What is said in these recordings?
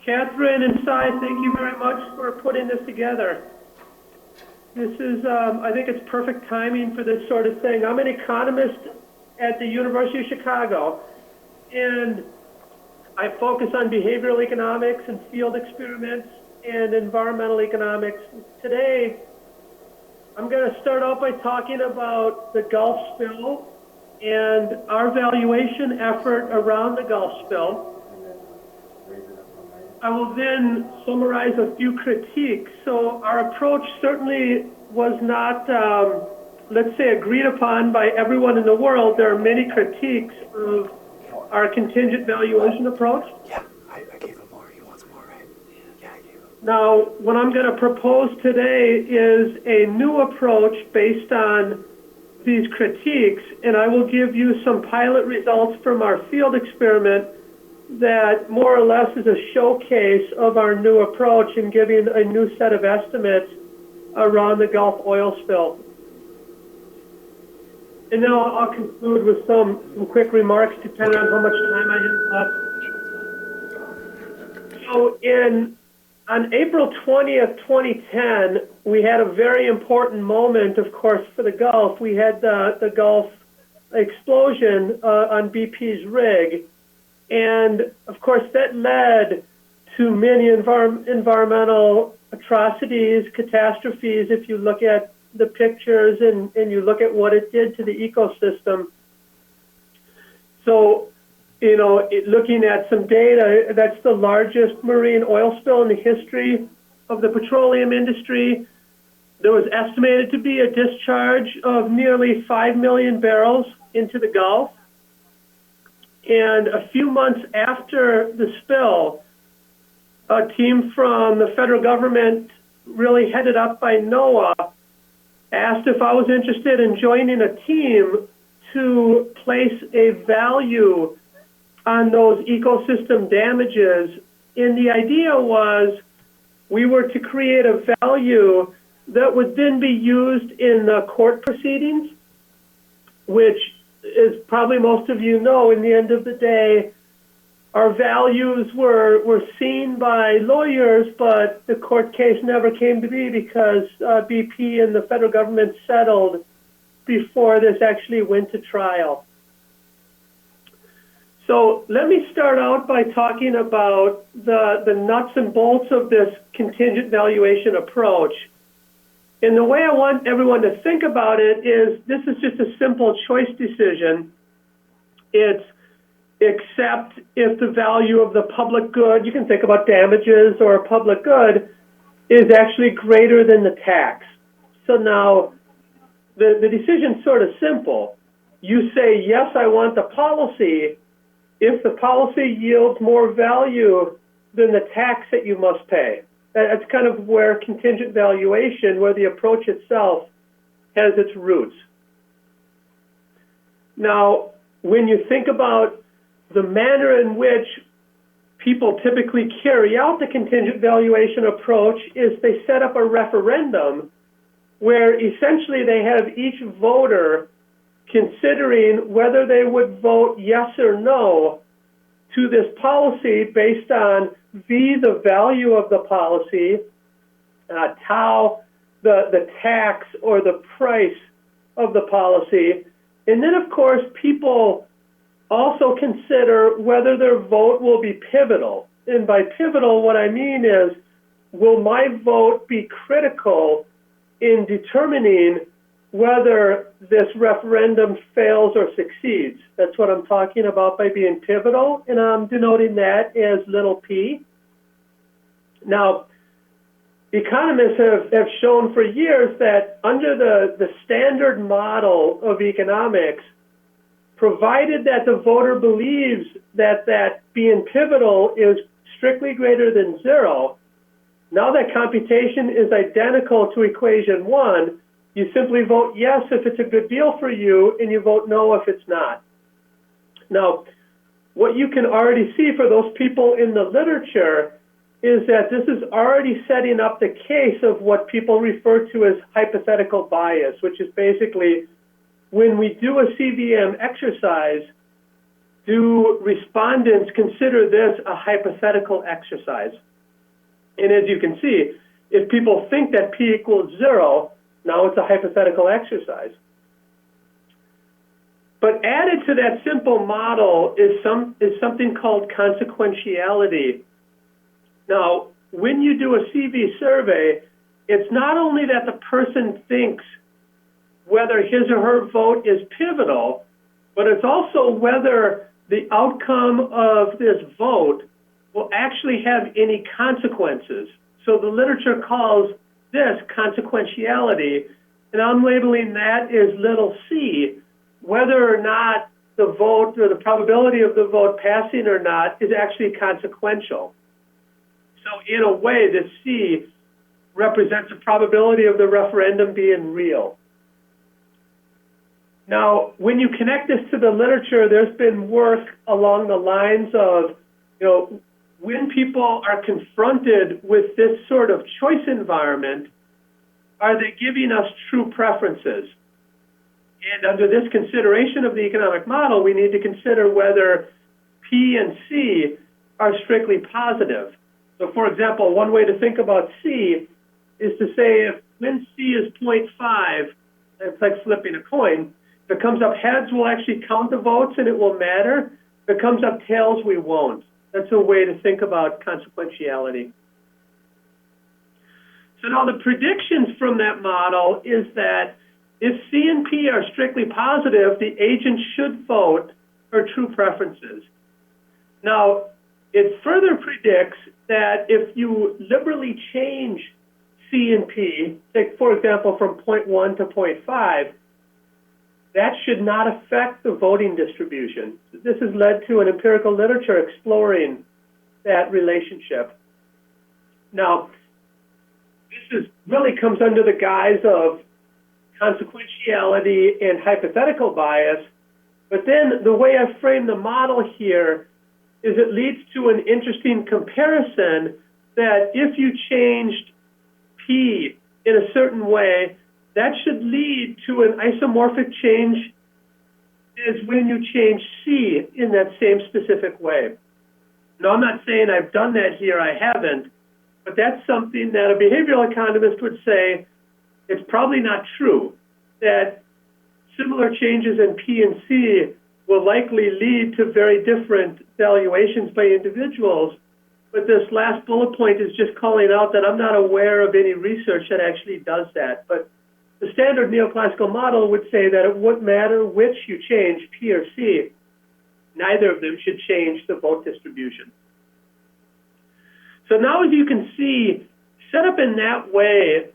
Catherine and Cy, thank you very much for putting this together. This is, I think it's perfect timing for this sort of thing. I'm an economist at the University of Chicago, and I focus on behavioral economics and field experiments and environmental economics. Today, I'm going to start off by talking about the Gulf spill and our valuation effort around the Gulf spill. I will then summarize a few critiques. So our approach certainly was not, let's say, agreed upon by everyone in the world. There are many critiques of our contingent valuation approach. Yeah, I gave him more. He wants more, right? Yeah, I gave him. Now, what I'm going to propose today is a new approach based on these critiques, and I will give you some pilot results from our field experiment that more or less is a showcase of our new approach in giving a new set of estimates around the Gulf oil spill. And then I'll conclude with some quick remarks depending on how much time I have left. So on April 20th, 2010, we had a very important moment, of course, for the Gulf. We had the Gulf explosion on BP's rig. And, of course, that led to many environmental atrocities, catastrophes, if you look at the pictures and you look at what it did to the ecosystem. So, looking at some data, that's the largest marine oil spill in the history of the petroleum industry. There was estimated to be a discharge of nearly 5 million barrels into the Gulf. And a few months after the spill, a team from the federal government, really headed up by NOAA, asked if I was interested in joining a team to place a value on those ecosystem damages. And the idea was we were to create a value that would then be used in the court proceedings, which, as probably most of you know, in the end of the day, our values were seen by lawyers, but the court case never came to be because BP and the federal government settled before this actually went to trial. So let me start out by talking about the nuts and bolts of this contingent valuation approach. And the way I want everyone to think about it is this is just a simple choice decision. It's except if the value of the public good, you can think about damages or a public good, is actually greater than the tax. So now the decision's sort of simple. You say, yes, I want the policy if the policy yields more value than the tax that you must pay. That's kind of where contingent valuation, where the approach itself has its roots. Now, when you think about the manner in which people typically carry out the contingent valuation approach is they set up a referendum where essentially they have each voter considering whether they would vote yes or no to this policy based on V, the value of the policy, tau, the tax or the price of the policy. And then, of course, people also consider whether their vote will be pivotal. And by pivotal, what I mean is, will my vote be critical in determining whether this referendum fails or succeeds? That's what I'm talking about by being pivotal, and I'm denoting that as little p. Now, economists have shown for years that under the standard model of economics, provided that the voter believes that being pivotal is strictly greater than zero, now that computation is identical to equation 1, you simply vote yes if it's a good deal for you, and you vote no if it's not. Now, what you can already see for those people in the literature is that this is already setting up the case of what people refer to as hypothetical bias, which is basically when we do a CVM exercise, do respondents consider this a hypothetical exercise? And as you can see, if people think that P equals 0, now it's a hypothetical exercise. But added to that simple model is something called consequentiality. Now, when you do a CV survey, it's not only that the person thinks whether his or her vote is pivotal, but it's also whether the outcome of this vote will actually have any consequences. So the literature calls this consequentiality, and I'm labeling that as little c, whether or not the vote or the probability of the vote passing or not is actually consequential. So in a way, this c represents the probability of the referendum being real. Now, when you connect this to the literature, there's been work along the lines of, when people are confronted with this sort of choice environment, are they giving us true preferences? And under this consideration of the economic model, we need to consider whether P and C are strictly positive. So, for example, one way to think about C is to say if when C is 0.5, it's like flipping a coin. If it comes up heads, we'll actually count the votes and it will matter. If it comes up tails, we won't. That's a way to think about consequentiality. So now the predictions from that model is that if C and P are strictly positive, the agent should vote for true preferences. Now, it further predicts that if you liberally change C and P, take, for example, from 0.1 to 0.5, that should not affect the voting distribution. This has led to an empirical literature exploring that relationship. Now, this really comes under the guise of consequentiality and hypothetical bias, but then the way I frame the model here is it leads to an interesting comparison that if you changed P in a certain way, that should lead to an isomorphic change as when you change C in that same specific way. Now, I'm not saying I've done that here, I haven't, but that's something that a behavioral economist would say it's probably not true, that similar changes in P and C will likely lead to very different valuations by individuals. But this last bullet point is just calling out that I'm not aware of any research that actually does that. But the standard neoclassical model would say that it wouldn't matter which you change, P or C, neither of them should change the vote distribution. So now as you can see, set up in that way,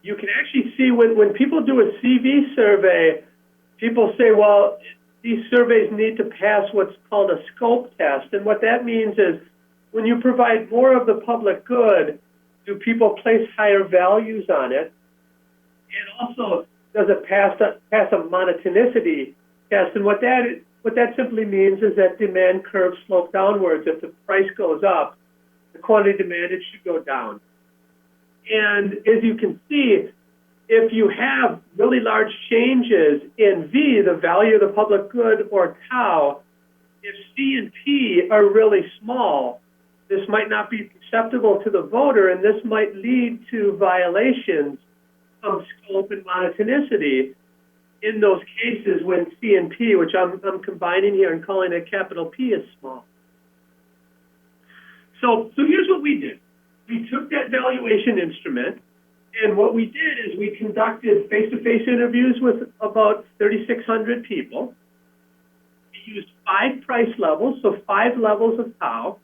you can actually see when people do a CV survey, people say, well, these surveys need to pass what's called a scope test. And what that means is when you provide more of the public good, do people place higher values on it? And also, does it pass a monotonicity test? And what that simply means is that demand curves slope downwards. If the price goes up, the quantity demanded should go down. And as you can see, if you have really large changes in V, the value of the public good, or tau, if C and P are really small, this might not be acceptable to the voter, and this might lead to violations of scope and monotonicity in those cases when C and P, which I'm combining here and calling it capital P, is small. So here's what we did. We took that valuation instrument, and what we did is we conducted face-to-face interviews with about 3,600 people. We used 5 price levels, so 5 levels of tau.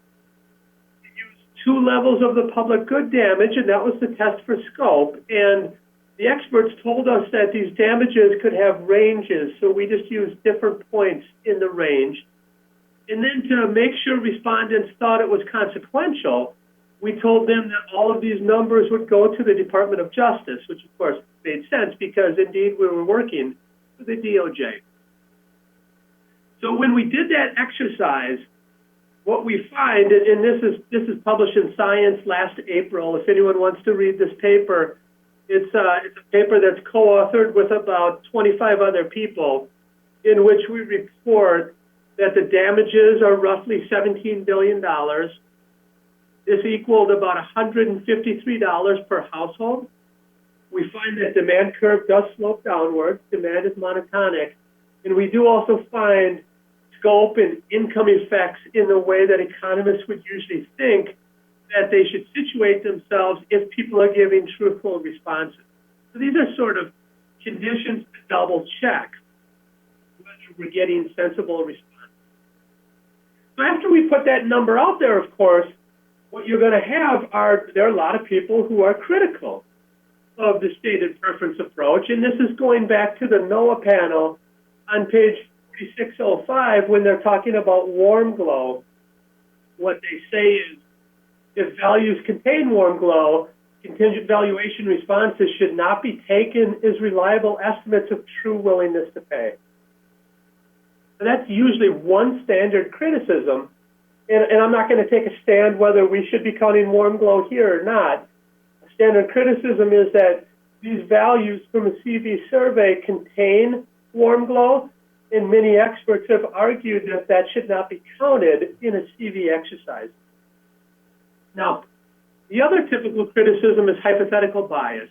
We used 2 levels of the public good damage, and that was the test for scope. And the experts told us that these damages could have ranges, so we just used different points in the range. And then to make sure respondents thought it was consequential, we told them that all of these numbers would go to the Department of Justice, which of course made sense because indeed we were working with the DOJ. So when we did that exercise, what we find, and this is published in Science last April, if anyone wants to read this paper, it's a paper that's co-authored with about 25 other people in which we report that the damages are roughly $17 billion. This equaled about $153 per household. We find that demand curve does slope downward. Demand is monotonic. And we do also find scope and income effects in the way that economists would usually think that they should situate themselves if people are giving truthful responses. So these are sort of conditions to double check whether we're getting sensible responses. So after we put that number out there, of course, what you're going to have there are a lot of people who are critical of the stated preference approach, and this is going back to the NOAA panel on page 4605 when they're talking about warm glow. What they say is, if values contain warm glow, contingent valuation responses should not be taken as reliable estimates of true willingness to pay. So that's usually one standard criticism, and I'm not going to take a stand whether we should be counting warm glow here or not. Standard criticism is that these values from a CV survey contain warm glow, and many experts have argued that that should not be counted in a CV exercise. Now, the other typical criticism is hypothetical bias.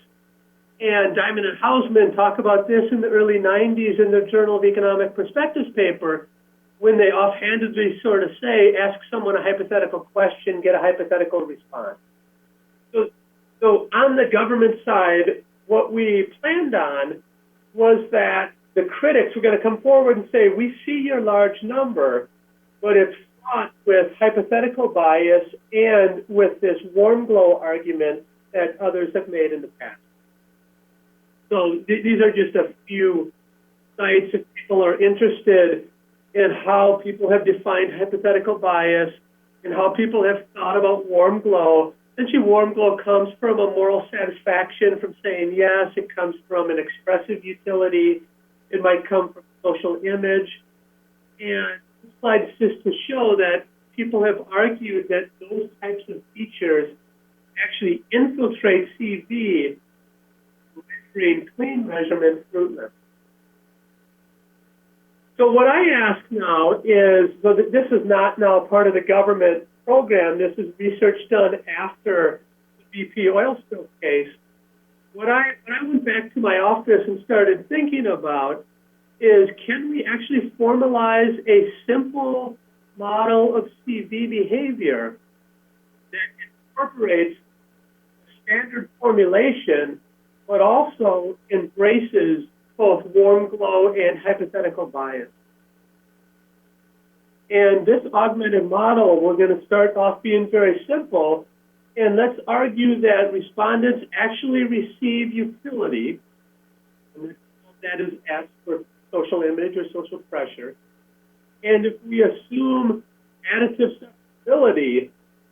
And Diamond and Hausman talk about this in the early 90s in their Journal of Economic Perspectives paper when they offhandedly sort of say, ask someone a hypothetical question, get a hypothetical response. So on the government side, what we planned on was that the critics were going to come forward and say, we see your large number, but it's fraught with hypothetical bias and with this warm glow argument that others have made in the past. So these are just a few sites if people are interested in how people have defined hypothetical bias and how people have thought about warm glow. Essentially, warm glow comes from a moral satisfaction from saying yes. It comes from an expressive utility. It might come from social image. And this slide is just to show that people have argued that those types of features actually infiltrate CV rendering clean measurement fruitless. So what I ask now is, so that this is not now part of the government program, this is research done after the BP oil spill case. What I went back to my office and started thinking about is, can we actually formalize a simple model of CV behavior that incorporates standard formulation, but also embraces both warm glow and hypothetical bias? And this augmented model, we're going to start off being very simple, and let's argue that respondents actually receive utility, and that is S for social image or social pressure. And if we assume additive separability,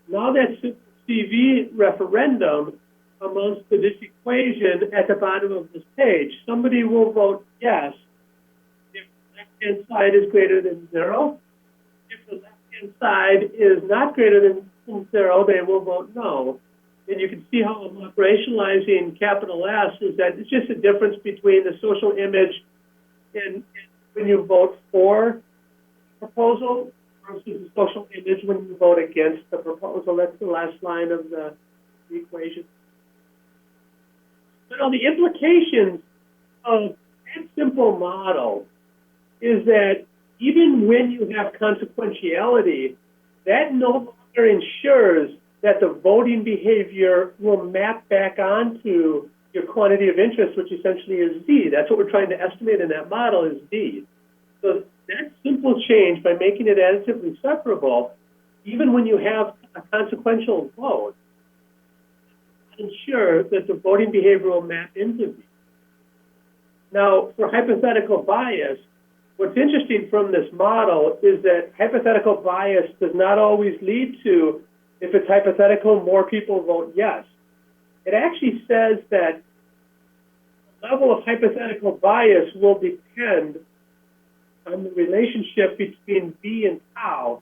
now that CV referendum amounts to this equation at the bottom of this page. Somebody will vote yes if the left-hand side is greater than 0. If the left-hand side is not greater than 0, they will vote no. And you can see how I'm operationalizing capital S is that it's just a difference between the social image and when you vote for the proposal versus the social image when you vote against the proposal. That's the last line of the equation. But the implications of that simple model is that even when you have consequentiality, that no longer ensures that the voting behavior will map back onto your quantity of interest, which essentially is Z. That's what we're trying to estimate in that model is Z. So that simple change by making it additively separable, even when you have a consequential vote, ensure that the voting behavior will map into these. Now, for hypothetical bias, what's interesting from this model is that hypothetical bias does not always lead to, if it's hypothetical, more people vote yes. It actually says that the level of hypothetical bias will depend on the relationship between V and tau.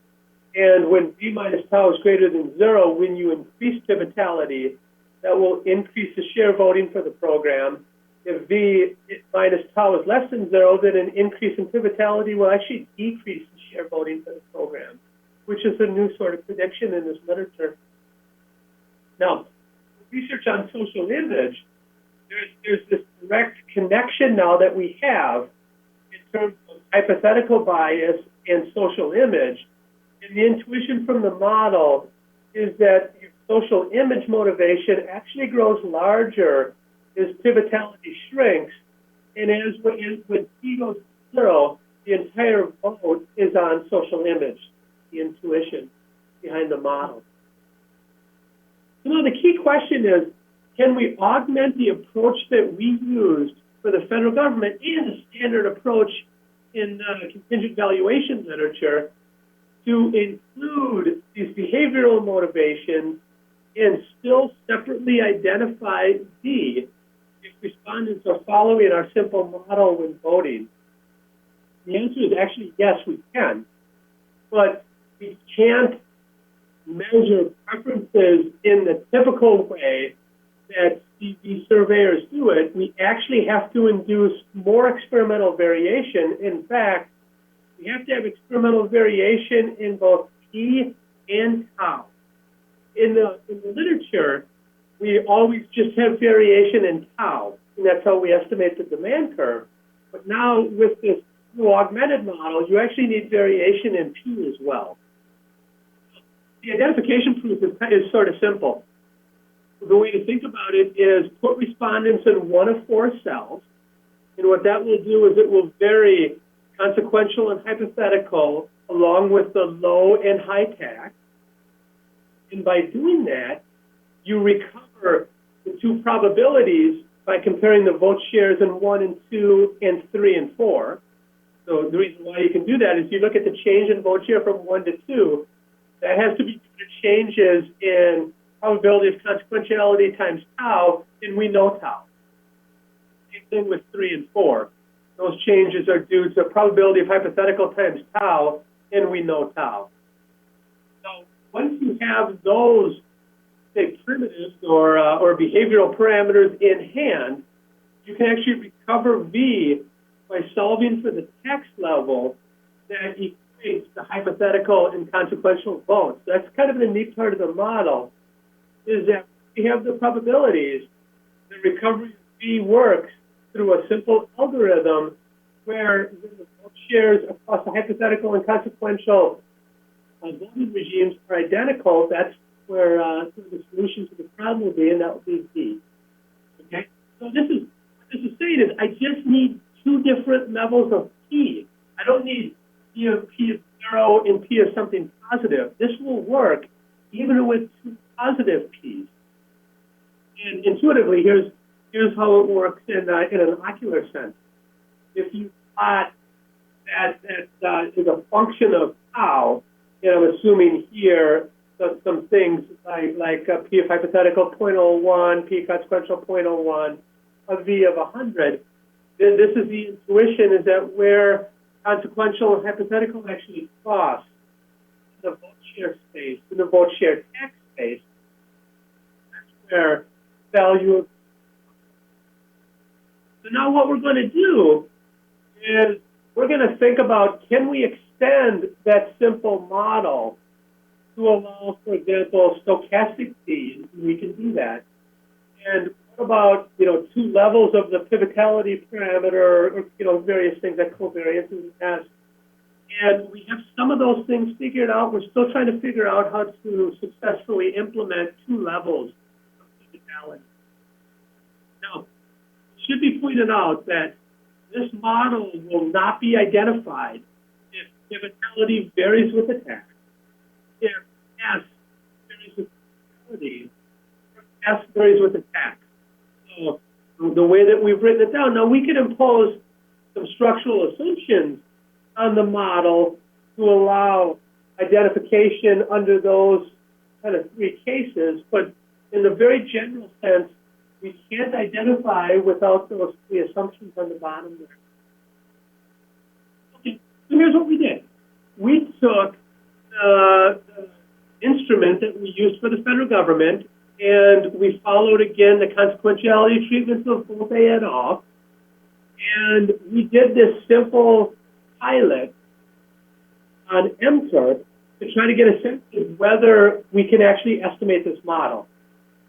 And when V minus tau is greater than 0, when you increase pivotality, that will increase the share voting for the program. If V minus tau is less than 0, then an increase in pivotality will actually decrease the share voting voting for the program, which is a new sort of prediction in this literature. Now, research on social image, there's this direct connection now that we have in terms of hypothetical bias and social image. And the intuition from the model is that your social image motivation actually grows larger as pivotality shrinks, and as when P goes to 0, the entire vote is on social image, the intuition behind the model. So now the key question is, can we augment the approach that we used for the federal government and the standard approach in contingent valuation literature to include these behavioral motivations and still separately identify D if respondents are following our simple model when voting? The answer is actually yes, we can. But we can't measure preferences in the typical way that these surveyors do it. We actually have to induce more experimental variation. In fact, we have to have experimental variation in both P and tau. In the literature, we always just have variation in tau, and that's how we estimate the demand curve. But now with this new augmented model, you actually need variation in P as well. The identification proof is sort of simple. The way to think about it is put respondents in one of 4 cells, and what that will do is it will vary consequential and hypothetical along with the low and high tax. And by doing that, you recover the 2 probabilities by comparing the vote shares in 1 and 2 and 3 and 4. So the reason why you can do that is you look at the change in vote share from 1 to 2. That has to be due to changes in probability of consequentiality times tau, and we know tau. Same thing with 3 and 4. Those changes are due to probability of hypothetical times tau, and we know tau. So once you have those, say, primitives or behavioral parameters in hand, you can actually recover V by solving for the text level that equates the hypothetical and consequential votes. That's kind of the neat part of the model, is that we have the probabilities. The recovery of V works through a simple algorithm where the vote shares across the hypothetical and consequential voting regimes are identical. That's where the solution to the problem will be, and that will be V. Okay? So what this is saying is I just need 2 different levels of P. I don't need P of 0 and P of something positive. This will work even with 2 positive P's. And intuitively, here's how it works in an ocular sense. If you plot that is a function of tau, and I'm assuming here some things like P of hypothetical 0.01, P consequential 0.01, a V of 100, then this is the intuition, is that where consequential and hypothetical actually cross in the vote share space, in the vote share text space, that's where value of. So now what we're going to do is we're going to think about, can we extend that simple model to allow, for example, stochastic P? We can do that. And what about, 2 levels of the pivotality parameter, or, various things like covariance and S. And we have some of those things figured out. We're still trying to figure out how to successfully implement 2 levels of pivotality. Now, it should be pointed out that this model will not be identified if pivotality varies with the tax, if S varies with pivotality, or S varies with the tax. So the way that we've written it down, now we can impose some structural assumptions on the model to allow identification under those kind of 3 cases, but in a very general sense, we can't identify without those 3 assumptions on the bottom there. Okay, so here's what we did. We took the instrument that we used for the federal government, and we followed, again, the consequentiality treatments of both A et al. And we did this simple pilot on MTURP to try to get a sense of whether we can actually estimate this model.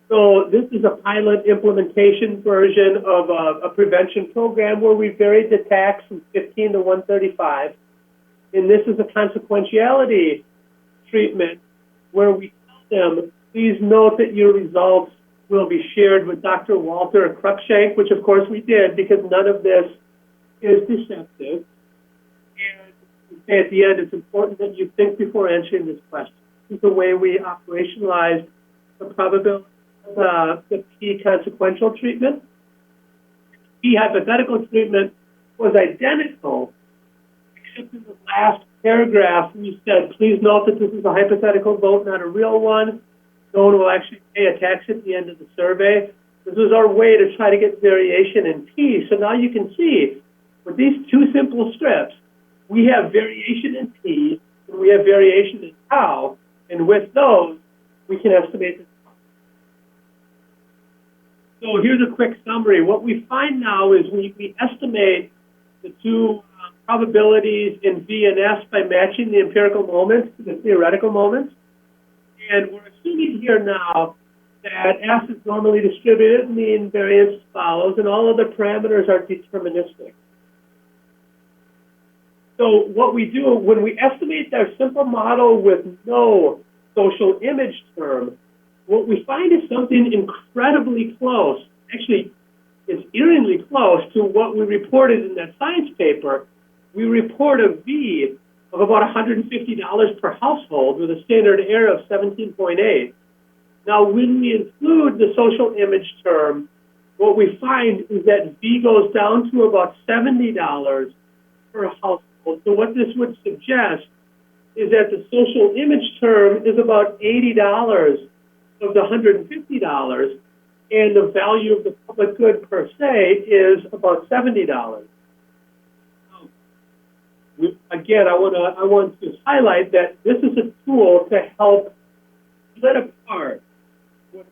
So this is a pilot implementation version of a prevention program where we varied the tax from 15 to 135. And this is a consequentiality treatment where we tell them, please note that your results will be shared with Dr. Walter Cruikshank, which of course we did because none of this is deceptive. And at the end, it's important that you think before answering this question. This is the way we operationalized the probability of the P consequential treatment. The P hypothetical treatment was identical, except in the last paragraph we said, please note that this is a hypothetical vote, not a real one. No one will actually pay a tax at the end of the survey. This was our way to try to get variation in P. So now you can see, with these two simple strips, we have variation in P, and we have variation in tau, and with those, we can estimate the. So here's a quick summary. What we find now is we estimate the two probabilities in V and S by matching the empirical moments to the theoretical moments. And we're assuming here now that S is normally distributed, mean variance follows, and all other parameters are deterministic. So what we do, when we estimate our simple model with no social image term, what we find is something incredibly close. Actually, it's eerily close to what we reported in that science paper. We report a V of about $150 per household with a standard error of 17.8. Now, when we include the social image term, what we find is that V goes down to about $70 per household. So what this would suggest is that the social image term is about $80 of the $150, and the value of the public good per se is about $70. Again, I want to highlight that this is a tool to help split apart what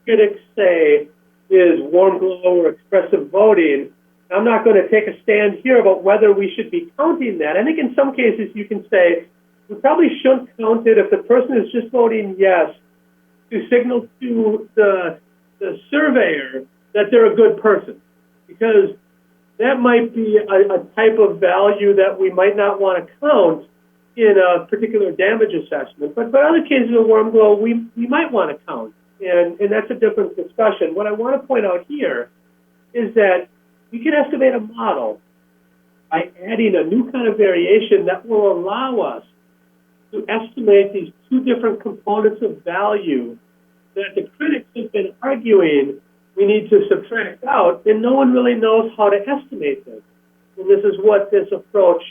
critics say is warm glow or expressive voting. I'm not going to take a stand here about whether we should be counting that. I think in some cases you can say we probably shouldn't count it if the person is just voting yes to signal to the surveyor that they're a good person, because that might be a type of value that we might not want to count in a particular damage assessment. But other cases of warm glow, we might want to count, and that's a different discussion. What I want to point out here is that we can estimate a model by adding a new kind of variation that will allow us to estimate these two different components of value that the critics have been arguing we need to subtract out, and no one really knows how to estimate this. And this is what this approach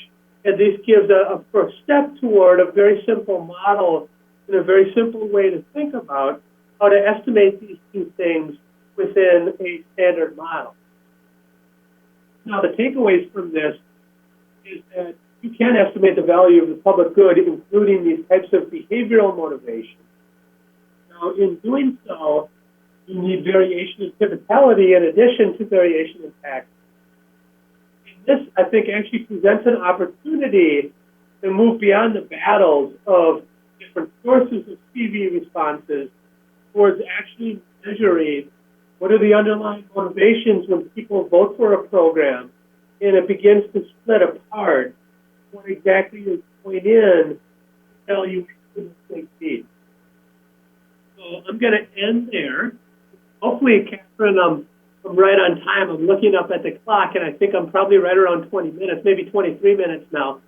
at least gives a first step toward a very simple model and a very simple way to think about how to estimate these two things within a standard model. Now, the takeaways from this is that you can estimate the value of the public good, including these types of behavioral motivations. Now, in doing so, you need variation in pivotality in addition to variation in tax. And this, I think, actually presents an opportunity to move beyond the battles of different sources of CV responses towards actually measuring what are the underlying motivations when people vote for a program, and it begins to split apart what exactly is going in evaluation of the need. So I'm going to end there. Hopefully, Catherine, I'm right on time. I'm looking up at the clock, and I think I'm probably right around 20 minutes, maybe 23 minutes now.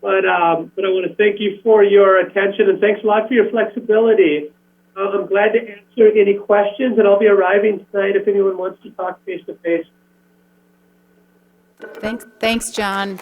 But I want to thank you for your attention, and thanks a lot for your flexibility. I'm glad to answer any questions, and I'll be arriving tonight if anyone wants to talk face-to-face. Thanks, John.